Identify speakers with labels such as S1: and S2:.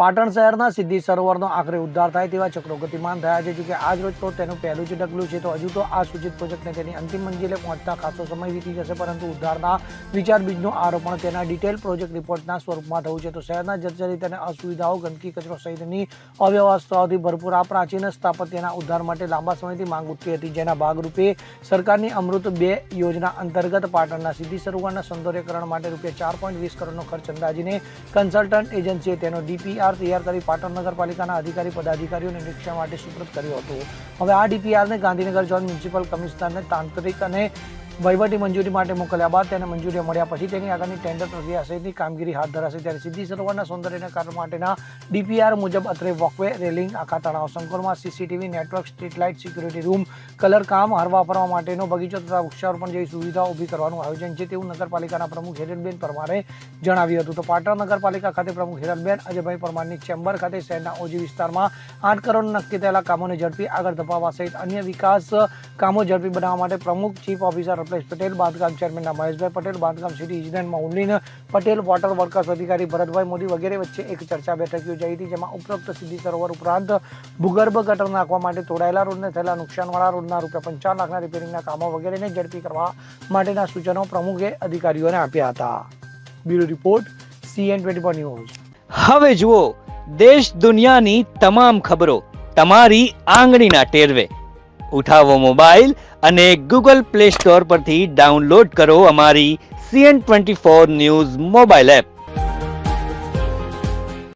S1: પાટણ શહેરના સિદ્ધિ સરોવરનો આખરે ઉદ્ધાર થાય તેવા ચક્રો ગતિમાન થયા છે. જોકે આજ રોજ તો તેનું પહેલું જ ડગલું છે, તો હજુ તો આ સૂચિત પ્રોજેક્ટને તેની અંતિમ મંજિલે પહોંચતા ખાસો સમય વીતી જશે, પરંતુ ઉદ્ધારના વિચાર બીજનું આરોપણ તેના ડિટેલ પ્રોજેક્ટ રિપોર્ટના સ્વરૂપમાં થયું છે. તો શહેરના જર્જરિત અને અસુવિધાઓ, ગંદકી, કચરો સહિતની અવ્યવસ્થાઓથી ભરપૂર આ પ્રાચીન સ્થાપત્યના ઉદ્ધાર માટે લાંબા સમયથી માંગ ઉઠી હતી, જેના ભાગરૂપે સરકારની અમૃત 2 યોજના અંતર્ગત પાટણના સિદ્ધિ સરોવરના સૌંદર્યકરણ માટે ₹4.20 કરોડનો ખર્ચ અંદાજીને કન્સલ્ટન્ટ એજન્સીએ તેનો DPR તૈયાર કરી પાટણ નગરપાલિકાના અધિકારી પદાધિકારીઓને નિરીક્ષણ માટે સુપ્રત કર્યો હતો. હવે આ DPRને ગાંધીનગર ઝોન મ્યુનિસિપલ કમિશનરને તાંત્રિક અને વહીવટી મંજૂરી માટે મોકલ્યા બાદ તેને મંજૂરી મળ્યા પછી તેની આગળની ટેન્ડર પ્રક્રિયા સહિતની કામગીરી હાથ ધરાશે. ત્યારે સિદ્ધિ સરોવરના સૌંદર્યના કાર્ય માટેના DPR મુજબ અત્રે વોકવે, રેલિંગ, આખા તળાવ સંકુલમાં CCTV network, street light, security room, colour કામ, હરવા ફરવા માટેનો બગીચો તથા વૃક્ષારોપણ જેવી સુવિધાઓ ઊભી કરવાનું આયોજન છે, તેવું નગરપાલિકાના પ્રમુખ હેરલબેન પરમારે જણાવ્યું હતું. તો પાટણ નગરપાલિકા ખાતે પ્રમુખ હેરલબેન અજયભાઈ પરમારની ચેમ્બર ખાતે શહેરના ઓજી વિસ્તારમાં 8 કરોડ નક્કી થયેલા કામોને ઝડપી આગળ ધપાવવા સહિત અન્ય વિકાસ કામો ઝડપી બનાવવા માટે પ્રમુખ, ચીફ ઓફિસર પટેલ, બાંધકામ ચેરમેનના મહેશભાઈ પટેલ, બાંધકામ સિટી ઇજનેર મૌલિન પટેલ, વોટર વર્કર્સ અધિકારી ભરતભાઈ મોદી વગેરે વચ્ચે એક ચર્ચા બેઠક યોજાઈ હતી, જેમાં ઉપરોક્ત સિદ્ધિ સરોવર ઉપરાંત ભૂગર્ભ ગટર નાખવા માટે તોડાયેલા રોડને થયેલા નુકસાનવાળા રોડના ₹5 લાખના રિપેરિંગના કામો વગેરેને ઝડપી કરવા માટેના સૂચનો પ્રમુખે અધિકારીઓને આપ્યા હતા. Bureau report, CN24 news.
S2: હવે જુઓ દેશ દુનિયાની તમામ ખબરો તમારી આંગળીના ટેરવે. ઉઠાવો મોબાઈલ અને Google Play Store પરથી ડાઉનલોડ કરો અમારી CN24 ન્યૂઝ મોબાઈલ એપ.